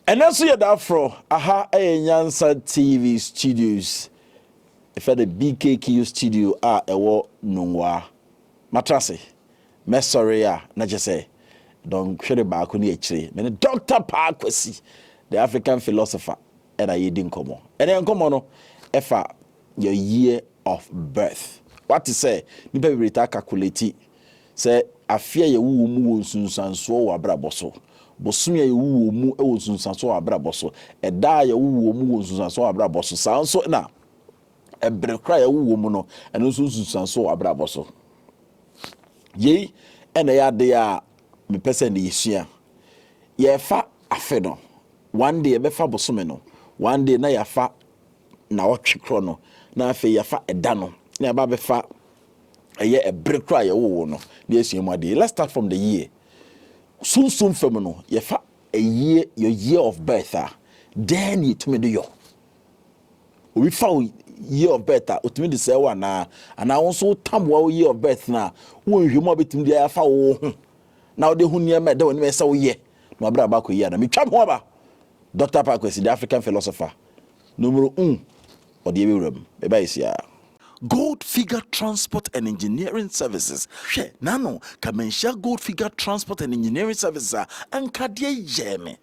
And that's here that from aha Nyansa TV studios. If the BKQ studio ewo nungwa matrase me sorry na je say don hwere ba ko na echire me Dr. Parkwesi the African philosopher and I yedin komo and enkomo no efa your year of birth. What to say nipa be reta calculate say afia ye wu mu wonsunsanso wa braboso bosom ye wu mu e wonsunsanso wa braboso eda ye wu mu wonsunsanso wa braboso sanso na ebre kra ye wu mu no eno wonsunsanso wa braboso ye ena ya de a me pese na yesua ye fa afe no one day be fa bosom no one day na ya fa na otwe kro no na afe ya fa eda no na ba be fa eye ebre kra ye wu no na yesua mu ade. Let's start from the year soon fam no ye fa a year your year of birth then you to me do yo we found year of birth otumi de say wa na ana wonso tam wa year of birth na won hwemo betim de afa wo ho na wo de hu niam de woni me say wo ye no abra ba ko ye na me twam ho ba. Dr. Parkwesi the African philosopher numero 1 or the ewuram be ba isia Gold Figure Transport and Engineering Services. She nano kamensha Gold Figure Transport and Engineering Services and kadie yeme.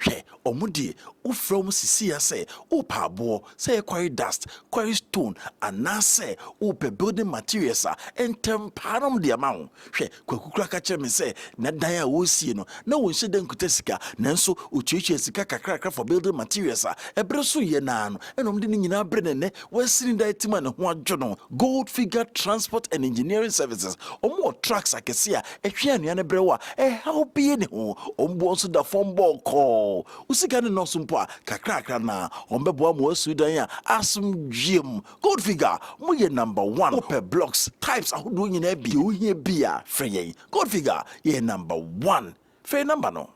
She omudi u from sisi say u pabo say quarry dust, quarry stone and na say u pe building materials and temparam the amount. She kwakukura ka che me say na dan a wo sie no na won hye den kutesika nanso uchichi sika kakra for building materials ebre so ye na no enom de nyina bre ne we cylinder etima ne ho adwo no. Gold Figure Transport and Engineering Services omo trucks akese a ehwe anua ne bre wa e help ye ne ho ombo so da form ball call usika ne no sumpo a kakra na ombebo mo asudan a asum gym. Gold Figure mo ye number 1 per blocks types ahodo nyina bi o hia bi a frey. Gold Figure ye number 1 free number no.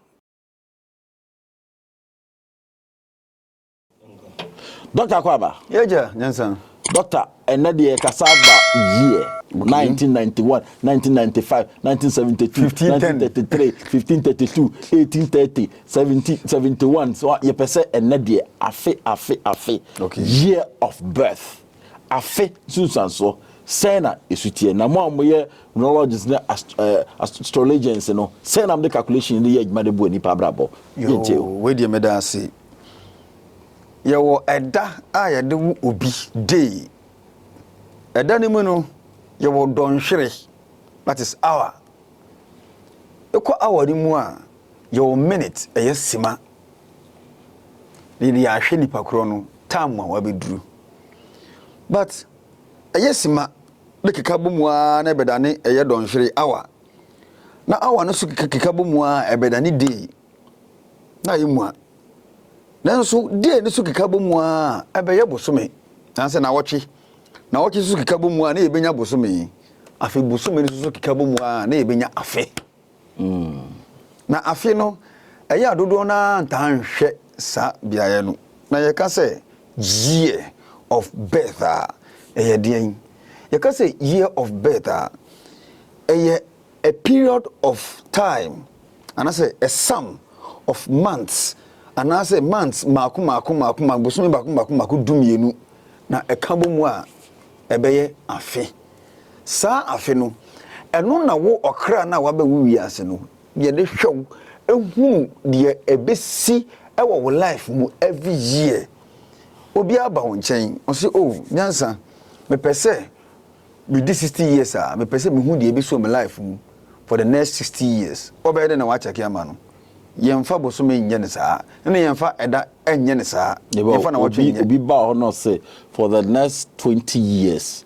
Dr. Kwaba yeja nyansan Doctor enade kasaba year 1991 1995 1972 1933 1532 1830 1771 so ye pese enade afe okay. Year of birth afe susanso sena esutie na mo amoye neurologists na astrologians no sena am the calculation the year de bu ani pa brabo yo we de meda ase ye wo eda a ye de wu obi day eda ni mu no ye wo donhwere that is hour eko hour ni mu a ye wo minute eye sima ni ya hwe ni pakro no time a wa beduru but eye sima de keka bomu a na bedane eye donhwere hour na hour no so keka bomu a ebedane day na ye mu a nanso day ne so keka bomu a ebeye bosome nanse na wochi so keka bomu a na ebenya bosome afi bosome ne so keka bomu a na ebenya afe na afe no eye adodo na ntanhwe sa biaye no na ye ka say year of birth eye den ye ka say year of birth eye a period of time and I say a sum of months and I say months maku bosome maku dumienu na ekabo mu a ebeye afe sa afe no eno na wo okra na wabe wi ase no ye de hwew ehunu de ebesi ewo wo life mu every year obi aba wo nchen o say oh nyansa me pese me di 60 years me pese me hu de ebeso me life mu for the next 60 years obede na wa check ama no yemfa bosome nye ne saa na yemfa eda enye ne saa yemfa na watwe nye obi ba no say for the next 20 years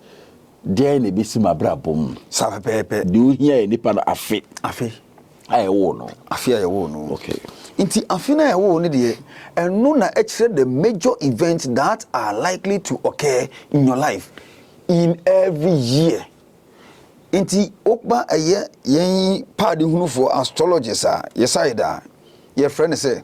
there na besi mabrabom sa pepe de o hia nipa no afe ayewo no afe ayewo no okay inti afe na ayewo ne de eno na actually the major events that are likely to occur in your life in every year. Inti okba aye yen padi hunu for astrologers yesida your friend say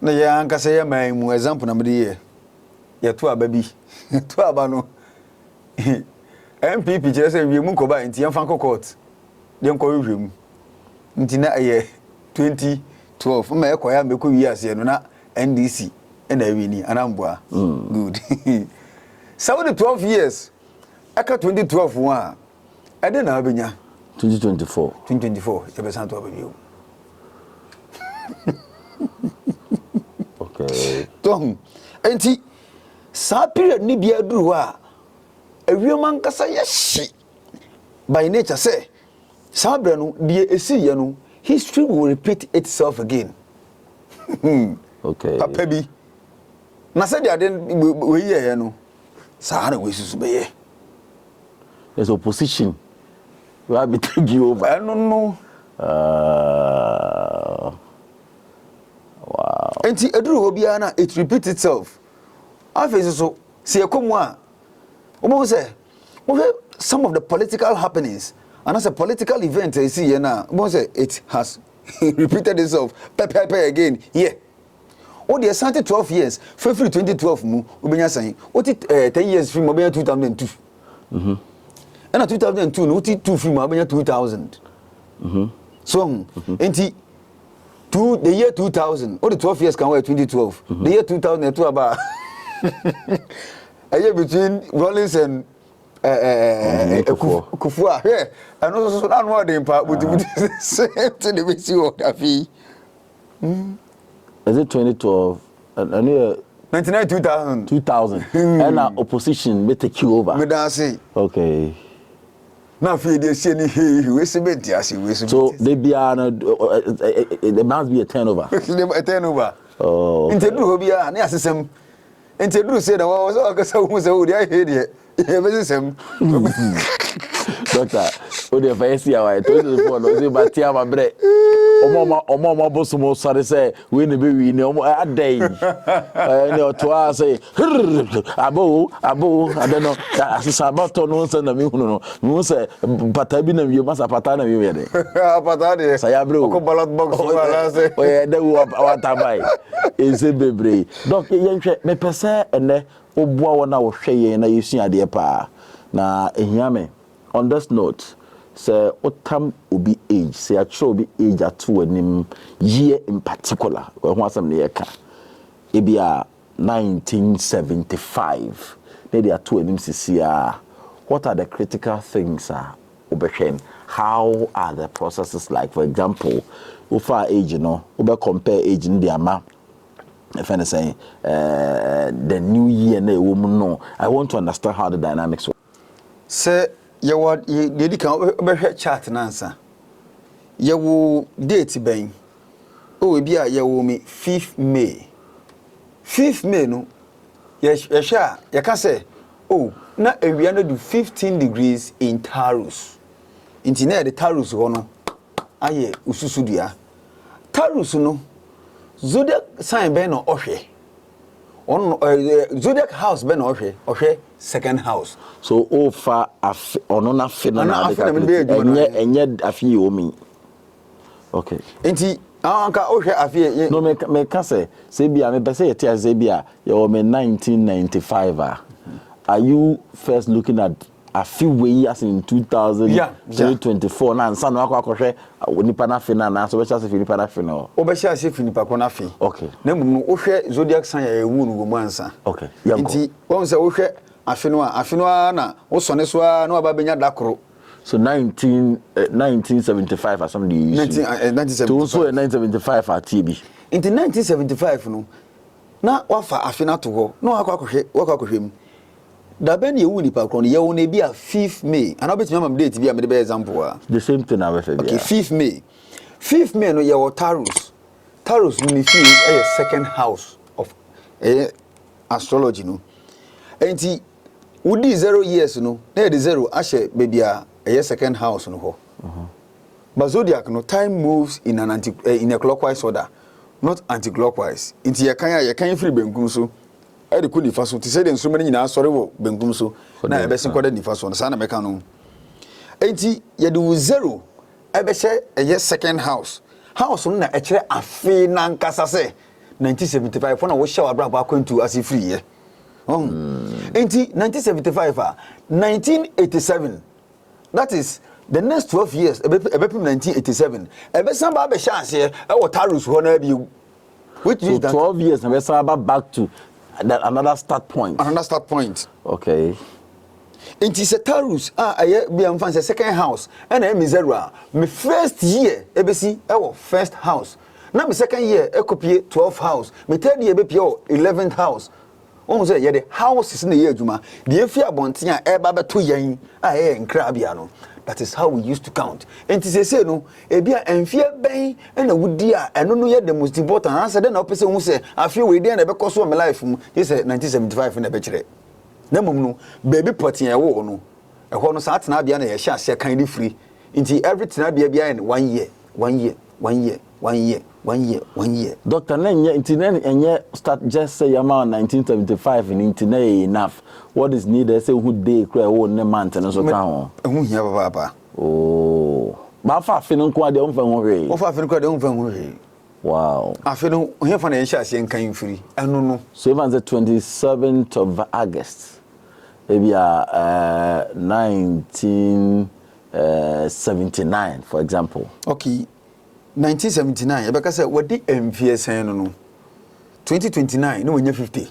na ya ankasa ya man mu example na mede ye ya to ababi to aba no MPP kire say wi mu ko ba nti yemfa court de nko wi mu nti na ye 2012 ma ekoya meko wi ase no na NDC na wi ni anambua good so the 12 years aka 2012 one ade na abenya 2024 e be santo ababi okay tom enti sa period ni bia duru a awiom ankasa ya hye by nature say sa bra no die esi ye no history will repeat itself again okay papa bi na say dia den we ye no sa na we susu be ye there's opposition we have been taking over I don't know wow enti eduru obia na it repeat itself afese so se ekomu a omo say some of the political happenings and as a political event you see here now omo say it has repeated itself pay again yeah o dey santi 12 years February 2012 mu obenya san o ti 10 years film obenya 2002 and 2002 no ti 2 film obenya 2000 so enti the year 2000 or the 12 years can wait 2012 the year 2002 about a year between Rollins and Kufua yeah and also that one dey part with the same to the way you that fee is it 2012 and 99 2000 and our opposition may take you over me da say okay na fee dey say ni we say be dia say we so they be there must be a turnover a turnover oh inte duro bia na asesem inte duro say na wo so akasa wo say wo dey here dey e be sesem doctor o dey face ya wa 24 no say ba tia ma bre omo bosumo sare say we ne be wi ne omo adai ne otoa say abo I don't know asisa bato no say na me hunu no me say pata bi na wi masa pata na wi de pata de say ya bre ko ballot box wala say o ye de wo atabai eze bebre donc yen hwe me pese ene oboa wona wo hwe yen na yesu ade pa na ehia me on this note say otam obi age say actually obi age ato anim year in particular ho asem ne yeka ebia 1975 they dey ato anim sisia what are the critical things obehwen how are the processes like for example ofa age no obe compare age in the ama if any say the new year na ewom no I want to understand how the dynamics work say ye what ye kan be chart nansa ye wo date ben o we bia ye wo me 5th May no ye sha ye ka say oh na ewia no do 15 degrees in Taurus inti na the Taurus ho no aye ususudua Taurus no zodiac sign ben no ohwe on zodiac house ben no ohwe second house so ofa ono na fe na enye afi omi okay enti anka ohwe afi no me ka say bia me pese yeti say bia ye o me 1995 are you first looking at a few years in 2024 na nsa no akwa nipa na fe na so be sha se nipa na fe no o be sha se nipa ko na fe okay na mu ohwe zodiac sign ya ewu no go ansa okay enti won say ohwe afino na wo sone so na wa ba benya dakoro so 1975 or something 1975 to so 1975 at TB enti 1975 no na wafa afina to ho na wakwa mu da ben ye wu nipa kro no ye wo na bi a 5th May and obetimi am date bi a me be example the same thing I said okay 5th May no ye wo Taurus no fi second house of astrology no enti wudi 0 years no na the 0 ahye baby a second house no ho but zodiac no time moves in a clockwise order not anti-clockwise inti ye kan free benkum so e de kuni faso ti say den so many nyina sori wo benkum so na e be sin kwada ni faso no sa na meka no enti ye de 0 e be hye second house no na e kire afi na nkasa se 1975 when I was shower braba kwentu as free yeah. Enti 1975 1987 that is the next 12 years ebe 1987 ebe samba be chance e wo tarus ho na bi which so is that 12 years na be samba back to another start point. Okay. Enti se tarus aye bi am fan second house and I zero me first year ebesi e wo first house na me second year e kopie 12th house me third year be pie 11th house on say ye the house is na ye adwuma de efi abonten a e ba beto yen aye nkra bia no. That is how we used to count. And to say no, ebia enfie ben na wudi a eno no ye the most important answer then na opese hu say afie we dey na be koso my life mu he say 1975 na be kire na mum no baby potin e wo no e ho no sa atena bia na ye hia ase kan ni free nti everything abia bia in 1 year Doctor Nenye intine enye start just say amount 1975 in intine enough. What is needed say who day cry wo ne month no so kan ho. Hu hia papa. Oh. Ba fa afi no kwa de on fa ho hwe. O fa afi no kwa de on fa ho hwe. Wow. Afi no hia fa na ye hia ase kan free. Eno no. So even the 27th of August. Maybe 1979 for example. Okay. 1979 ebeka say wadi MVSN no 2029 no wenye 50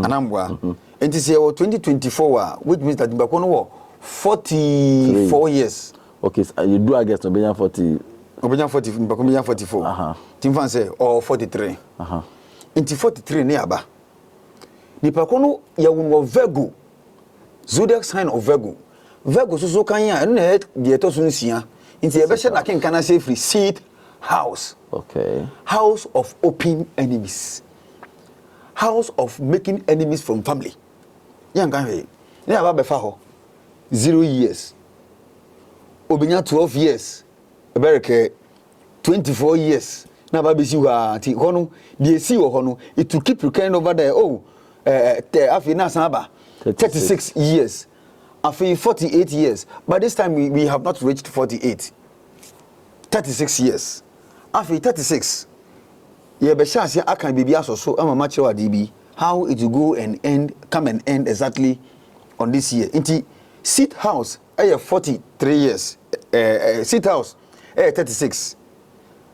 anambwa enti say 2024 which means that mbako no 44 years. Okay, so you do I guess obenya 40 mbako obenya 44 timfan say or 43 enti 43 ne aba nipako no ya wonwo Virgo zodiac sign of Virgo so kan ya eno na de to so nsia nti ebehye na ken kana say free seed house. Okay. House of open enemies. House of making enemies from family. Yan kan he. Na aba befa ho 0 years. Obinya 12 years. Ebereke 24 years. Na aba besi wa ti ho no de esi wo ho no it to keep recurring over there. Oh afi na san aba 36 years. Afi 48 years. By this time we have not reached 48. 36 years. Afi 36. Ye be chance akan bibia so amama chewa DB. How it will go and come and end exactly on this year. Inti seat house 43 years. Seat house 36.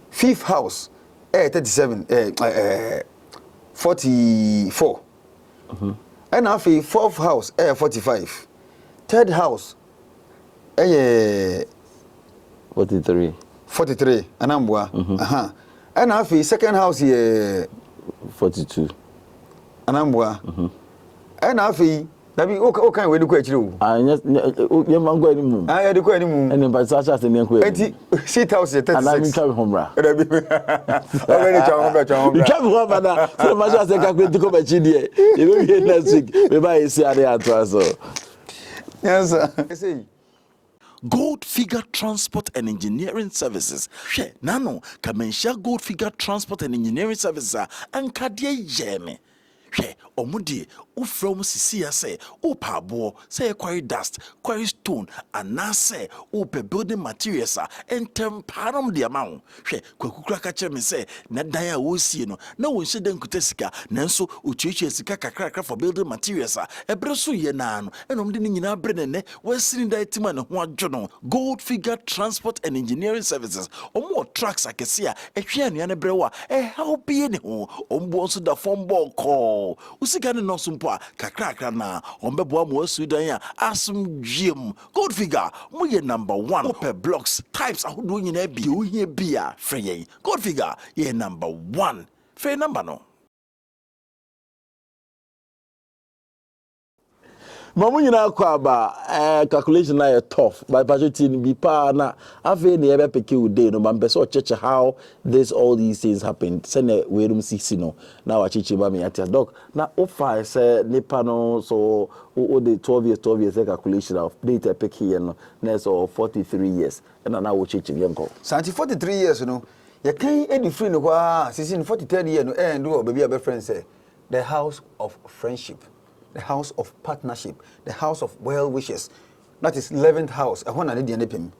Fifth house 37 44. And afi fourth house 45. Third house 43 anambwa and afi second house here 42 anambwa and afi dabi o kan we de ko akire o ye mango ani mu ya de ko ani mu ene ba sa se ne ko enti seat house 36 anami twa homra dabi o we ni twa homra twa homra na so ma sa se ka ko ko ba chi die e be we next week we ba esi ade ato so. Yes sir. Gold Figure Transport and Engineering Services. She nano kamensha Gold Figure Transport and Engineering Services and kadie yeme. She omudi ufrom sisi ase upa abo say quarry dust, quarry stone and na say upe building materials and temparam the amount. She kwekukura kache me say na daya wo sie no na wonhye den kutesika nanso uchichi sika kakra for building materials ebre so ye na no enom de nyina bre ne wasiri da etima ne ho adwo Gold Figure Transport and Engineering Services omo trucks akese a ehwe anua ne bre wa help ye ne ho ombo so da form ball call usika ne no so mpo kakra na ombeboa mo asudan a asum dwiem. Gold Figure mo ye number 1 per blocks types ahodo nyina bi o hia bia frey. Gold Figure ye number 1 free number no. Mamu nyina kwa ba calculation na tough by budgeting bi pa na ave na ebe peke ude no ba mpese cheche how this all these things happened sene we room 6 no na wa cheche ba me atia doc na offer say nipa no so o the 12 years calculation of data pick here no na so 43 years na wo cheche yenko santi 43 years no ye kan edi free no kwa 43 year no do baby be friend say the house of friendship, the house of partnership, the house of well wishes. That is 11th house. I want to need the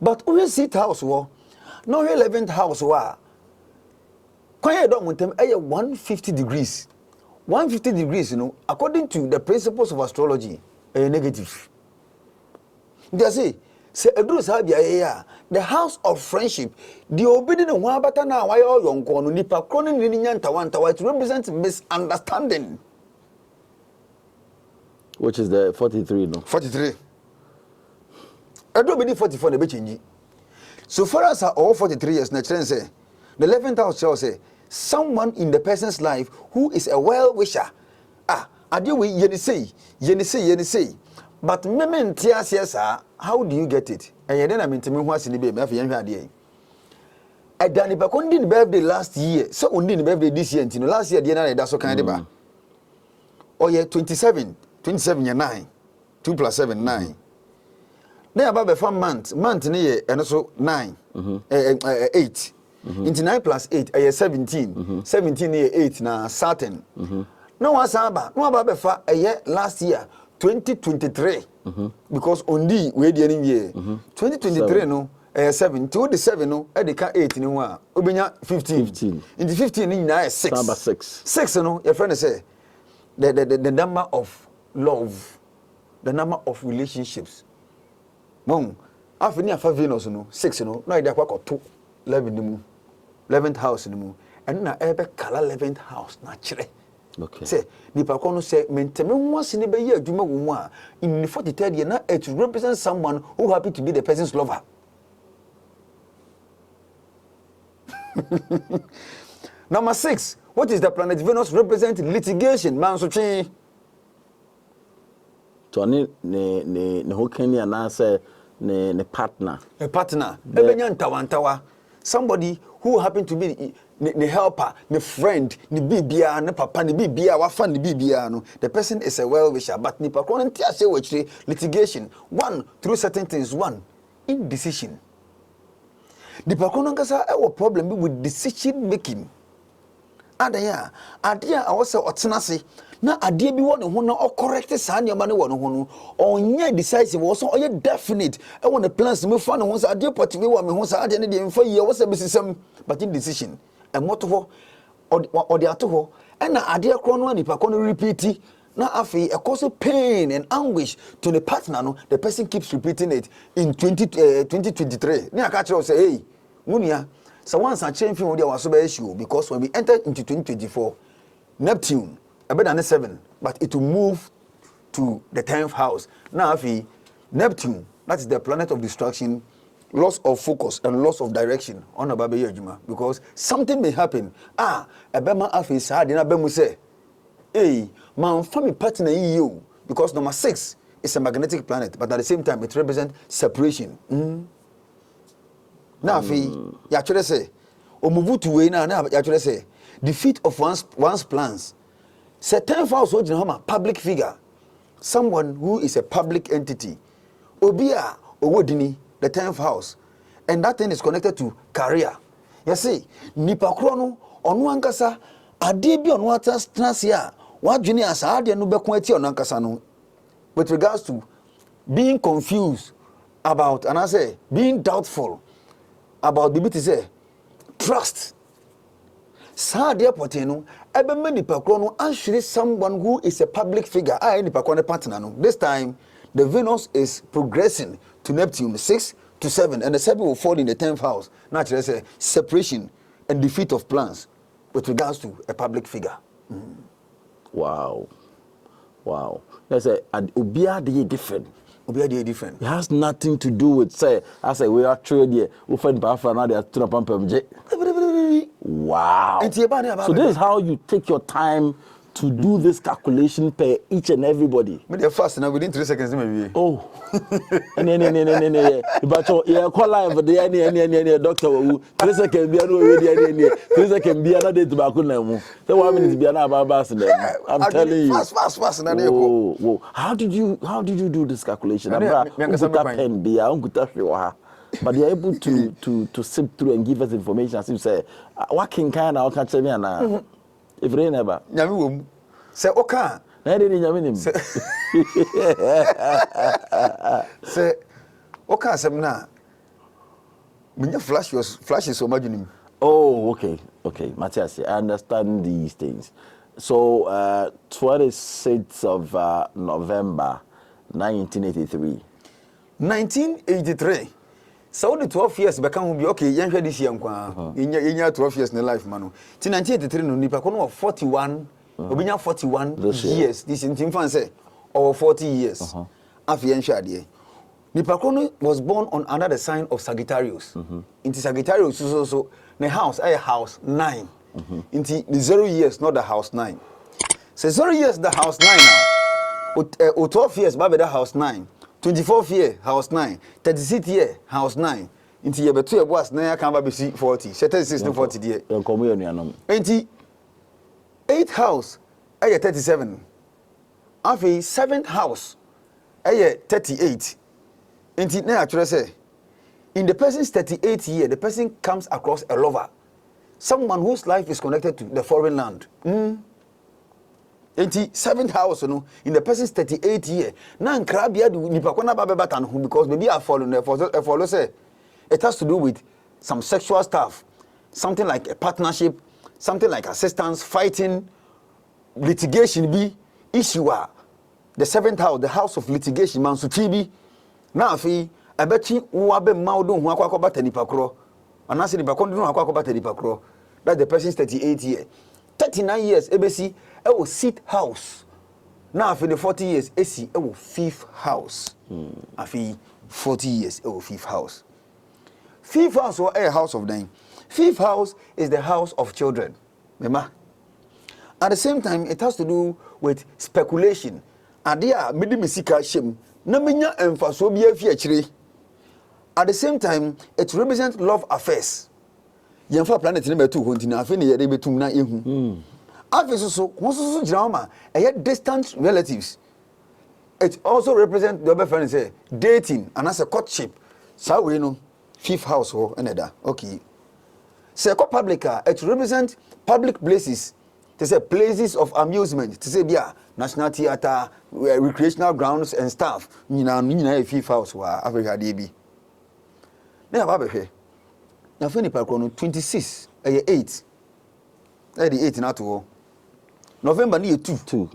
but we seat house wo. No 11th house wa. Kwanye do montem 150 degrees. 150 degrees, according to the principles of astrology, negative. They say eduru sa bia ya the house of friendship, the obedi ne ho abata na why all yonko no nipa krono ni nyantawa to represent misunderstanding. Which is the 43, no? 43. Eduru be 44 na be change. So far as all 43 years, na children say, the 11th house shall say, someone in the person's life who is a well-wisher. Adiwe yeni say. But memen tias yes, how do you get it? And then I mean to me what's in the baby, if you have Dani Bakondi birthday last year, so only the birthday this year, last year, that's okay. Oh, yeah, 27 year 9, 2 plus 7, 9. Then about the month near and also 9, 8. Into 9 plus 8, 17. 17 near 8 now, certain. No one saba, no about the a year last year, 2023. Because only we the year 2023 no. 7 to the 7 no, edika 8 in one, Ubina 15. In the 15 in 6. Number 6. 6 no, your friend say the number of love, the number of relationships. Mom, after near 5 Venus no, 6 no, no idea what 2 11 the moon, 11th house in the moon, and na ebe color 11th house naturally. Okay. Say, nipa kono say menteme once in the year adwuma wo mu a in the 43rd year na it represents someone who happy to be the person's lover. Number 6, what is the planet Venus representing? Litigation, man so chi. So ne hokeni anase ne partner. A partner. Ebenya ntawantawa. Somebody who happen to be the helper, the friend, the bibia, the papa, the bibia, wafan the bibia no. The person is a well-wisher, but nipa kono ntia say wechire litigation. 1 through certain things, 1 indecision. Nipa kono nkasa e problem with decision making. Adaya, adia awose otenase na adia bi wo ne ho na o correct sa ne ma ne wo ne ho no onye decisive wo so oye definite e wo ne plans me fa ne ho sa adia poti we wo me ho sa adia ne de mfa yi wo sa besisem but in decision e moto ho odi ato ho e na adia kro no nipa kono repeat na afi e cause pain and anguish to the partner no the person keeps repeating it in 2023 ne aka kire say hey munia. So once I change from was so issue because when we entered into 2024, Neptune, a better than 7, but it will move to the 10th house. Now, if Neptune, that is the planet of destruction, loss of focus and loss of direction on a baby yajuma because something may happen. A bema afi sa dina bemu say, hey, man, family partner you because number 6 is a magnetic planet, but at the same time it represents separation. Now, you actually say, Omuvutu way now, you actually say, defeat of one's plans. Certain house a public figure, someone who is a public entity. Obia, Owodini, the 10th house. And that thing is connected to career. You see, Nipa Krono, Onuankasa, Adebi on water's transia, what juniors are the Nubekweti on Ankasano, with regards to being confused about, and I say, being doubtful about the say trust. Sa dia poteno ebe many pakro actually someone who is a public figure. I ni pakro partner no. This time the Venus is progressing to Neptune 6 to 7 and the 7 will fall in the 10th house. Naturally say separation and defeat of plans with regards to a public figure. Wow. Let's say obia dey different. Different. It has nothing to do with say I say we are trade here. We find power now they are tuna pampam. Wow. So this is how you take your time to do this calculation per each and everybody. But they're fast now within 3 seconds maybe. Oh. But yeah, call live the doctor 3 seconds be no 3 seconds be another tobacco na. So 1 minute be na babas na. I'm telling you. Fast na dey go. Whoa. How did you do this calculation? Pen be but they're able to sift through and give us information as you say what can I catch me na. If rain never. Nyame wom. Say oka. Na dey nyame nim. Say oka asem na. Minya flashes so majunim. Oh, okay, Matthias, I understand these things. So, 26th of November, 1983. 1983. So the 12 years back can be okay. Young this year, in 12 years in life, man. Till 1983, no nipa kono 41. Obinya 41 years. This in Tim say or 40 years. After Yenshadi. Nipa kono was born on under the sign of Sagittarius. Into Sagittarius, so the house, house 9. Into the 0 years, not the house 9. So 0 years, the house 9 now. 12 years, baby, the house 9. 24th year, house 9. 36th year, house 9. Into your better was now can be 40. 36 to 40 year. Into 8th house, 37. After 7th house, 38. Into now actually say, in the person's 38th year, the person comes across a lover, someone whose life is connected to the foreign land. In the 7th house, in the person's 38th year, now crabia do nipakona babatan because maybe I follow say it has to do with some sexual stuff, something like a partnership, something like assistance, fighting, litigation be issue. The 7th house, the house of litigation, man sutibi. Now fi I bet you wabe maudo huakwa bata nipakro. And I said nipakon do huakwa bata nipakro. That's the person's 38th year. 39 years, ABC, it was 6th house. Now, for the 40 years, AC, it was 5th house. After 40 years, it was 5th house. 5th house was a house of 9. 5th house is the house of children. Remember? At the same time, it has to do with speculation. Adia, midi misika shem. Naminya emfasobia fiachiri. At the same time, it represents love affairs. Yemfa planet number 2 continue afini ye be tum na ehu so drama distant relatives. It also represents the other friend say dating and as a courtship. So we know 5th house or another. Okay. Second publica, it represents public places. They say places of amusement. They say yeah, national theater, recreational grounds and stuff. You know 5th house wa Africa DB. Now babe na feni pa krono 26 8 na the 8 na to November ni 2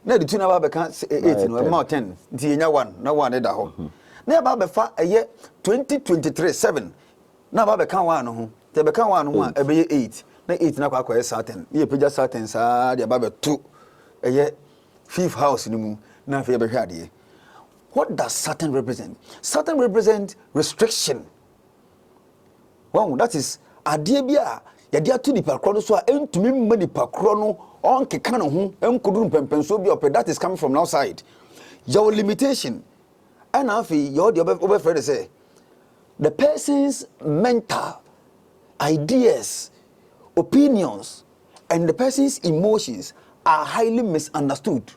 na the 2 na ba be kan 8 no ma 10 nti nya 1 na 1 da ho na ba be fa 2023 7 na ba be kan 1 no ho te be kan 1 no ho a be 8 na 8 na kwa kwa Saturn ye peja Saturn sa de ba be 2 5th house ni mu na fa be hwade. What does Saturn represent? Saturn represents restriction. Wow, that is adie bia ya dia to nipa kro no so a entumi mma nipa kro no on keka no ho enkoduru pempenso bi opɛ that is coming from outside. Your limitation and afi your the over friend say the person's mental ideas, opinions and the person's emotions are highly misunderstood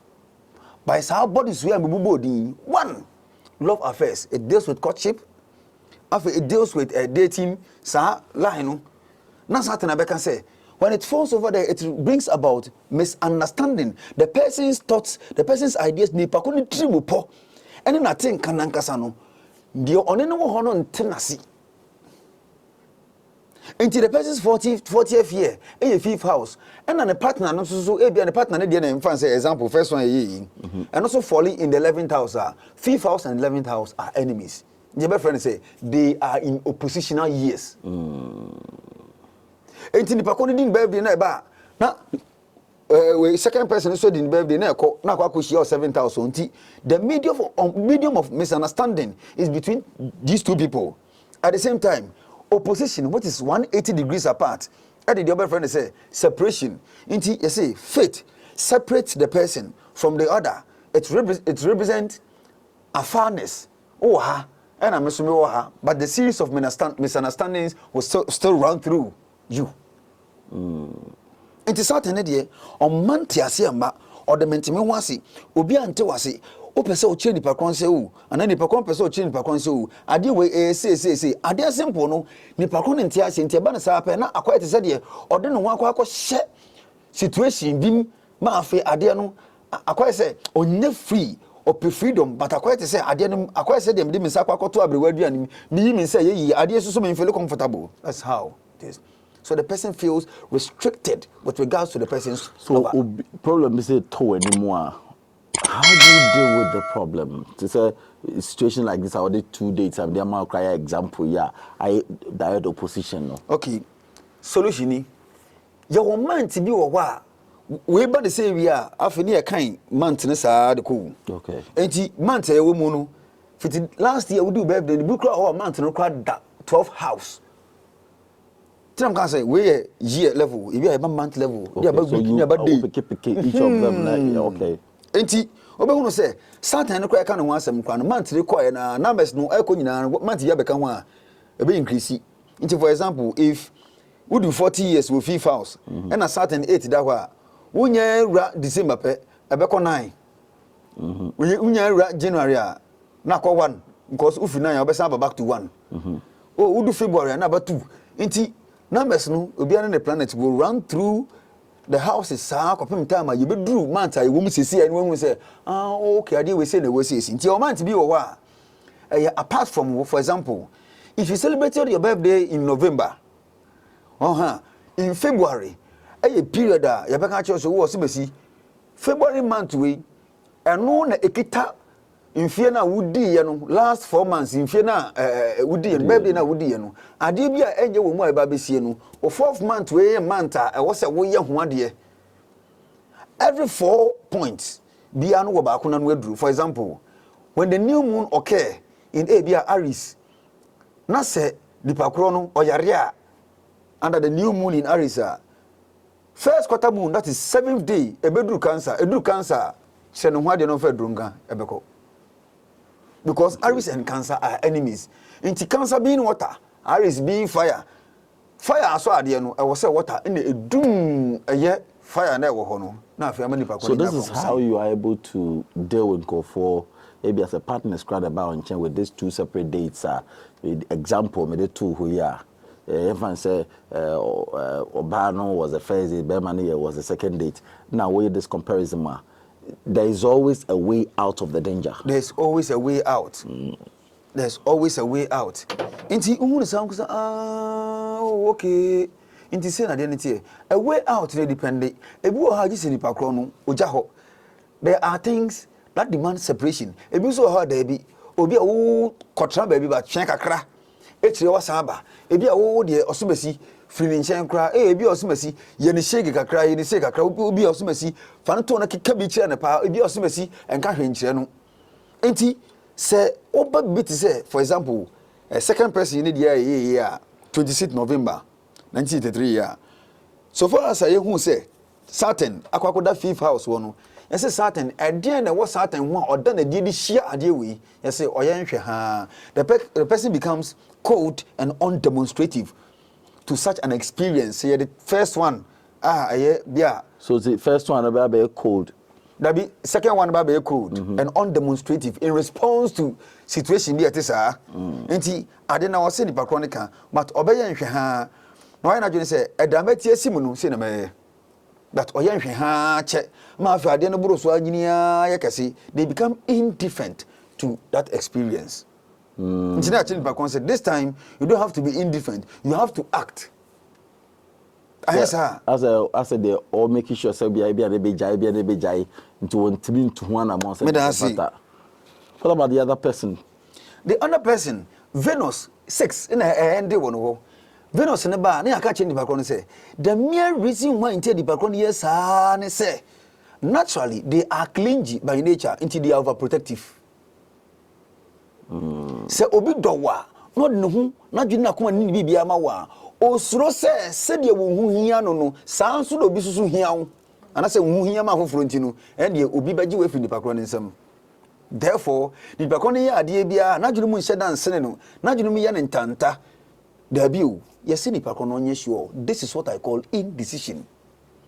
by our bodies we are body. One, love affairs, it deals with courtship. After it deals with dating, sa line. Now certain I can say when it falls over there, it brings about misunderstanding. The person's thoughts, the person's ideas, ni pakuni tribu po. And then I think kanankasano. The oneno hono ntenasi. Until the person's 40th year, a 5th house, and then a partner, no so and a partner, and fancy example, first one, and also falling in the 11th house. 5th house and 11th house are enemies. Your friend say they are in oppositional years. Until the Pakoni didn't birthday na second person so didn't birthday na kwakushi or 7,000. The medium of misunderstanding is between these two people. At the same time, opposition, what is 180 degrees apart. And the other friend say separation. Until you say fate separates the person from the other. It represents a fairness. And I'm assuming but the series of misunderstandings will still run through you. It is certain idea on Mantiasiamba or the Mentimawasi, Ubia and Tewasi, Opeso Chini Paconso, and then Nipacon Peso Chini Paconso. I deal with a say, I dare simple no, Nipacon and Tias in Tiabana Sapena, a quite a or then one quack share situation, Bim, Mafe, Adiano, I quite say, on ne free. Or freedom, but I quite say I quite said them didn't say to everywhere and me say ye ideas so feel comfortable. That's how it is. So the person feels restricted with regards to the person's so lover. problem is to anymore. How do you deal with the problem? It's a situation like this. I did 2 dates. I'm the amount cry example. Yeah, I direct opposition. No. Okay, solution. Your man to be wa. We but the say we are. After near kind month ne saa de ko. Okay. Enti month e wo mu no. Fiti last year we do birthday. The book or month no cry 12 house. Tim can say we year level. If you have a month level, Okay, so you pick each of them. Like, okay. Enti obehunu say Saturn no cry kan ho asem kwa no month re call na numbers no e ko nyina month ya beka ho a e be increase. Enti for example, if we do 40 years with 5 house and a certain 8 that wa wunya ra December pe e be ko 9 wunya ra January a na ko 1 because ufi 9 obesa back to 1 oh we do February na ba 2 enti numbers no obi an the planet will run through the houses saa kopem time you be do month I wo mu sesi ani wo say ah okay ade we say na we say enti o month bi wo wa apart from for example if you celebrated your birthday in November in February a period ya beka cho so wo se besi February month we eno na ekita mfie na wudi ye no last 4 months mfie na wudi ye birthday na wudi ye no ade bia enye wo mu aba besie no o 4th month we month a wo se wo ye ho ade every 4 points bia no wo ba ko na no aduru. For example, when the new moon occur in bia Aries na se dipakro no oyare a under the new moon in Aries, first quarter moon, that is 7th day, ebedru cancer, se no hwade no fa drunga ebeko. Because Aries and Cancer are enemies. Inti Cancer being water, Aries being fire. Fire so ade no e say water in the doom fire na e wo ho no. Na afia mani pa ko. So this is how you are able to deal with for maybe as a partner squad about and with these 2 separate dates. Example, me the 2 who are. If I say Obano was the first date, Bermani was the second date. Now, with this comparison, there is always a way out of the danger. There's always a way out. There's always a way out. Inti umu sound okay. Inti say na identity. A way out they depend. Ebi wo ha gisi nipa kro no oja ho. There are things that demand separation. Ebi so ha there bi obi a wo kotra ba bi ba twen kakra. Etire wasaba ebi a wo de osumasi firi nchen kra ebi osumasi ye ne shege kakra ye ne shege kakra obi osumasi fa no to na keka bi kire ne pa ebi osumasi enka hwenkire no enti se oba bit say for example a second person in the year 26 November 1983 year so far as I who say Saturn akwakoda 5th house wono yes Saturn again na what Saturn ho oda na die share ade we yes oyenhwe ha the person becomes cold and undemonstrative to such an experience. The first one, yeah. So the first one about be cold. That be second one about be cold and undemonstrative in response to situation be at sa. Enti ade na wo se ni pakronika, but obeye nhwe ha. Na why na dwene say edamati asimu no se na me. That oye nhwe ha che. Ma afi ade no buro so anyini ya kase. They become indifferent to that experience. This time you don't have to be indifferent, you have to act. As they all making sure say be jai into one amount. What about the other person? The other person, Venus 6 in a end one. Venus in a bar, I catch in the background say the mere reason why into the background yes say naturally they are clingy by nature into the overprotective. Se obi dowa no de hu na dwene akoma ni bibia ma wa osuro se de wo hu hia no no saa nso do obi susu hia wo ana se hu hia ma foforo ntino en de obi baji we fi nipa kro ne nsam therefore nipa kro ne ya ade bia na dwene mu nhyɛ dansene no na dwene mu ya ne ntanta da bi o yes nipa kro no nye sure this is what I call indecision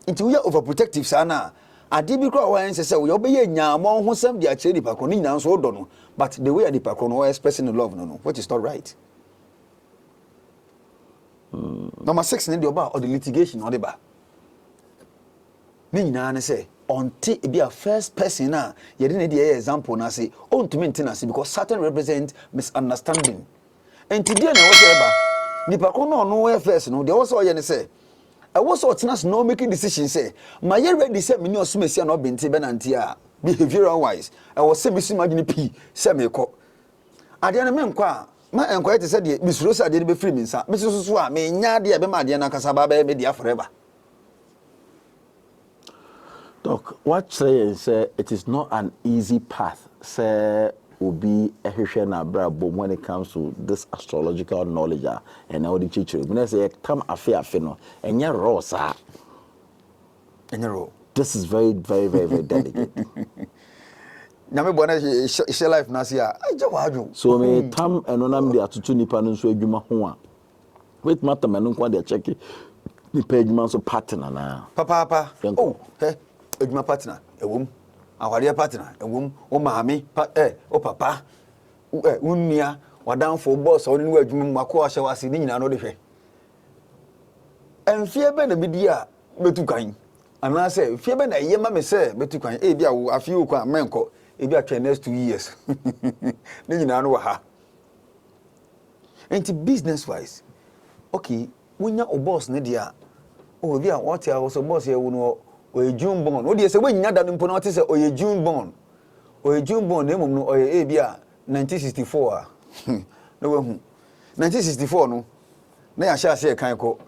into we are overprotective sana ade bi kro wa ense se we obeye nyaamo ho sam de a kire nipa kro ni nyina nso do no. But the way the person is expressing the love, no, which is not right. Number 6, in the about or the litigation or the bar. Nina say, until it be a first person now, you didn't need the example now say, on to maintenance because certain represent misunderstanding. And today, whatever nipa ko no first no de was oye ne say I was otena no making decision say my year ready say me no sumesi na obenti be nanti a behavioral wise I was say me imagine p say me ko ade na me nkwa a ma enko ete say de misuro say ade be free me nsa me so a me nya ade be ma ade na kasa ba be dia forever. Doc, what say it is not an easy path, say, will be a Hishana Brabo when it comes to this astrological knowledge and all the teacher. When I say, come a fair fino, and you're raw, sir. And you're raw. This is very, very, very, very delicate. Name bona she life nasia. So me tam and on am the atutu nipa no so adwuma ho a. Wait matter me no kwa de check nipa adwuma so partner na. Papa. Oh, hey. Edwuma partner ewom aware partner ewom o maami o papa unnia wadanfo boss oni no adwuma mako ahye wase ni nyina no de hwe enfie be na bidi a betu kan ana se fie be na yema me se betu kan e bia wo afie o kwa menko e bia twa next 2 years ni nyina no wa ha enti business wise okay wonya o boss ne dia o bia what ya so boss ye wo no oye June born. What do you say when you da no mpo say oye June born? Oye June born na mum no oye bia 1964 no we hu 1964 no na ya sha se kan ko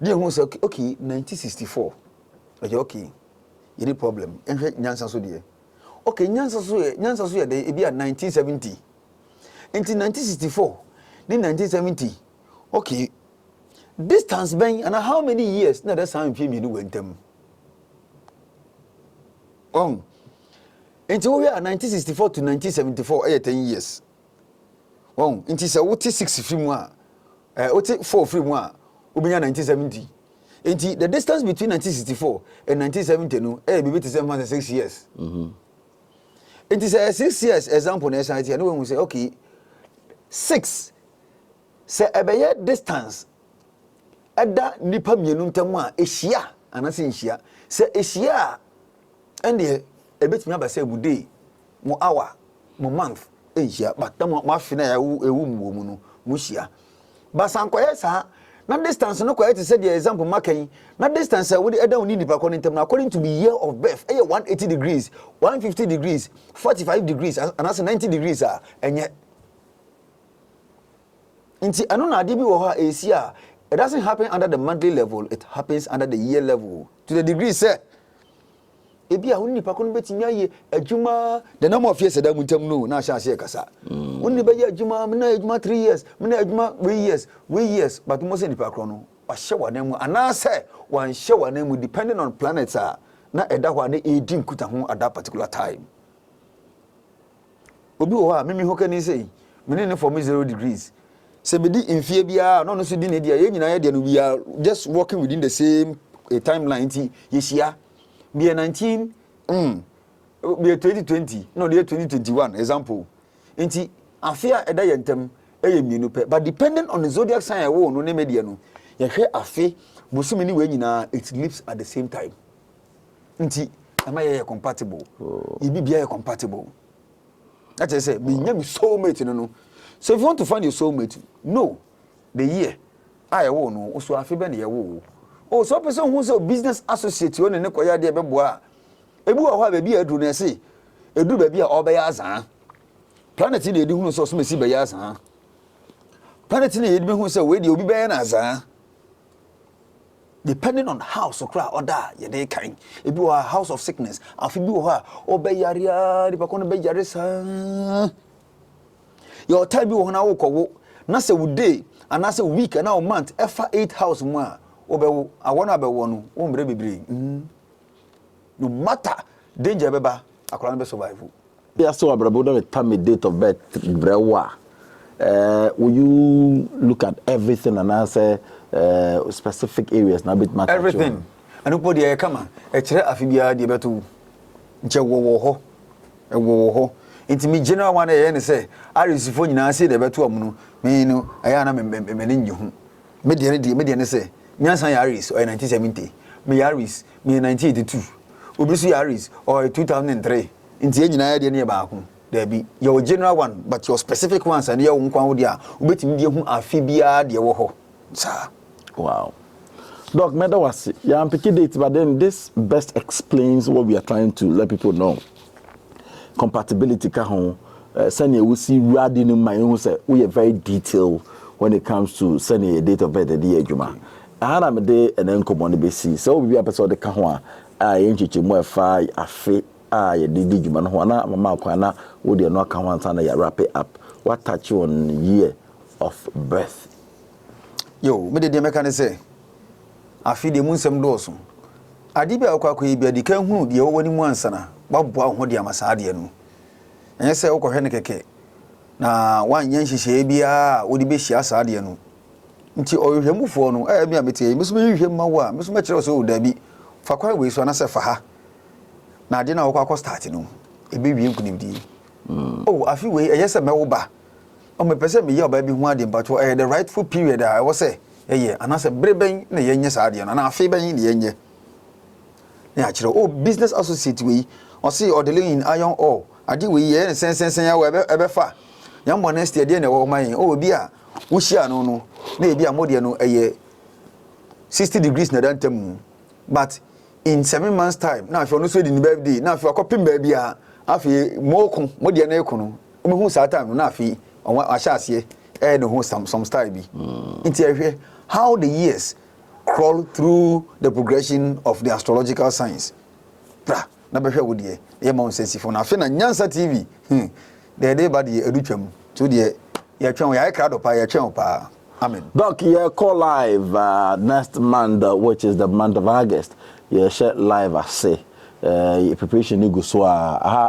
dey hu say okay 1964 okay you need problem enhwe nyansa so dey okay nyansa so ye dey bia 1970 into 1964 then 1970 okay distance ben and how many years na that sound film you wentem. Into we are 1964 to 1974, 10 years. Into say what 6 film what 4 film what 1970. Into the distance between 1964 and 1970 no be to say 6 years. Into say 6 years example na say I know when we say okay 6 say ebeye distance ada nipa mienu ntam a ehia anase nhia say ehia and the ebetimi aba say day mo hour mo month ehia but mo afina ya ewu mu no mo hia basankoye sa na distance no kwaya to say the example makan na distance we dey down ni nipa ko ntem na according to the year of birth 180 degrees 150 degrees 45 degrees and as 90 degrees enye nti ano na ade bi wo ha esia it doesn't happen under the monthly level, it happens under the year level to the degree say ebia woni nipa ko no betinya ye adwuma the number of years that muntem no na sha sha kasa woni be ye adwuma me na adwuma 3 years me na adwuma 3 years but mo say nipa ko no wa hye wana mu ana say wan hye wana mu depending on planets na eda ho na edi nkuta ho at that particular time obi wo ha mimi ho kani say me ne for me 0 degrees say me di infie bia no so di ne dia ye nyina ye dia no we are just working within the same timeline ti yeshia be 19 be 2020 no the 2021 example enti afia eda yentem mienu pe but depending on the zodiac sign wo no ne media no ye hwe afi bosumi ni we nyina it lives at the same time enti am I compatible ibi bia compatible that is say me nya me soulmate no so if you want to find your soulmate no the year wo no so afi be ne ye wo oh so person who say business associate you ne koya de beboa ebu wa ba bia edu na say edu ba bia obeya azan planet ni edi hu so so mesi beya azan planet ni edi hu say we de obi beya na azan depending on house okra order ye dey kan ebi wa house of sickness afi bi wo ha obeyaria di pa kono beyare sa your time bi wo na wo kowo na say we day and na say week and now month efa 8 house mu a obewo awona abewo no wo mbre bebre no matter danger beba akola no be survive yeah so abrabo don time date of birth brewa will you look at everything and answer specific areas na bit matter everything and upo dey kama e kire afibia dey beto nche wo ho intimi general one e ne say arisifo nyina say dey beto amuno me no aya na me ne nyi hu me dey ne say nyansan yaris or 1970 me yaris me 1982 obisu yaris or 2003 inti nyina ya de ne ba ko there be your general one, but your specific ones and your own dia. Ubetimi die hu afibia de wo ho. Sir. Wow. Doc, Meda was yeah, I'm picking dates, but then this best explains what we are trying to let people know. Compatibility kahon. Send you will see reading in my own say we are very detailed when it comes to sending a date of birth the day juma. I had a day and then come on the basis. So we episode the kahwa enchichi mo fa afe ye didi juma no na mama kwana wo de no kahwa sana ya wrap it up. What touch you on year of birth? Yo, me de meka ne say afi de mu nsem dooso. Ade bi akwa akwa bi adi kan hu de wo wani mu ansana. Babboa ho de amasa de no. Enye se ukọ hwe ne keke na wanye nhihye bia wodi be hia saade no nti ohwehwemufo no mi amete mi so hwehwem ma wo a mi so ma kire so o da bi fa kwa we so na se fa ha na ade na wo kwa start no e be wie nkunimdi oh afi we enye se me wo ba o me pese me ye oba bi hu ade mpacho the rightful period I was say anase breben na yenye saade no na afi ben ne yenye na akire oh business associate we o say o dealing in iron ore adi we ye sensen ya we ebe fa ya mo next year na wo man o bi a wo hia no na e bi a modie no 60 degrees na dan tem but in 7 months time na afi no so di ni birthday na afi akopim ba bi a afi moku modie na ekunu o hu sa time na afi a sha ase no hu some style bi nti ehwe how the years crawl through the progression of the astrological science bra na behwe wo de ye ma onsensifo na afi na nyansa tv the day bad ye edutwam to de ye twen ya krado pa ye twen pa amen. Doc, you call live next month which is the month of August. You share live I say preparation go so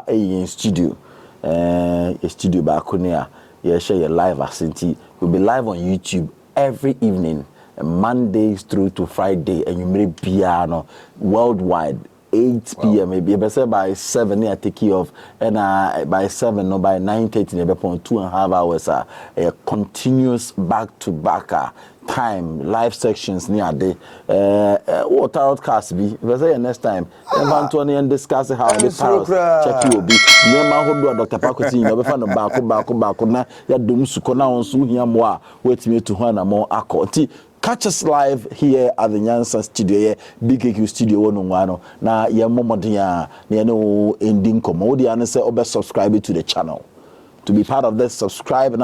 in studio a studio back here. You share your live asenti will be live on YouTube every evening Mondays through to Friday and you may piano worldwide 8 p.m. maybe by 7 I take you off and by 7 or by 9:30 maybe upon 2.5 hours a continuous back-to-back time live sections near the what tarot cast be if I say next time Anthony and discuss how the tarot check you be near hold Dr. Pakuti you be find back na ya dum suko na on so hia mo a wait me to hana mo akọ catch us live here at the Nyansa studio here, BKQ studio one na ye momoden a na ye no ending komo wo dia ne say obe subscribe to the channel. To be part of this, subscribe and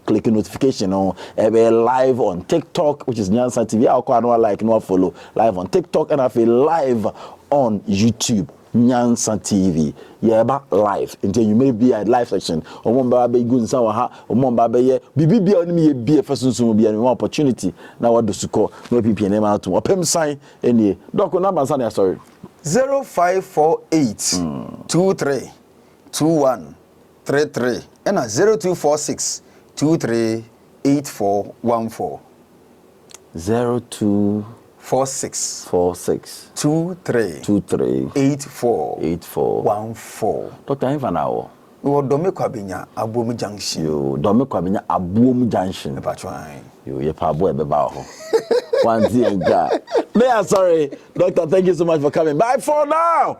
click notification on live on TikTok, which is Nyansa TV. I'll call like no follow live on TikTok and live on YouTube. Nyansa TV. Yeah, back live until you may be at live section. Or one baby good sour ha, or one baby be on me be a first soon be an opportunity. Now what do you call no people name out to a pem sign any Doc number sorry 0548 23 21 33 and 0246 23 8414 46 23 8414 Dr. Infanawo wo dome kwabenya abomu junction yo dome kwabenya abomu junction yo ye pa abo ebe ba ho one day and God. Sorry Doctor, thank you so much for coming. Bye for now.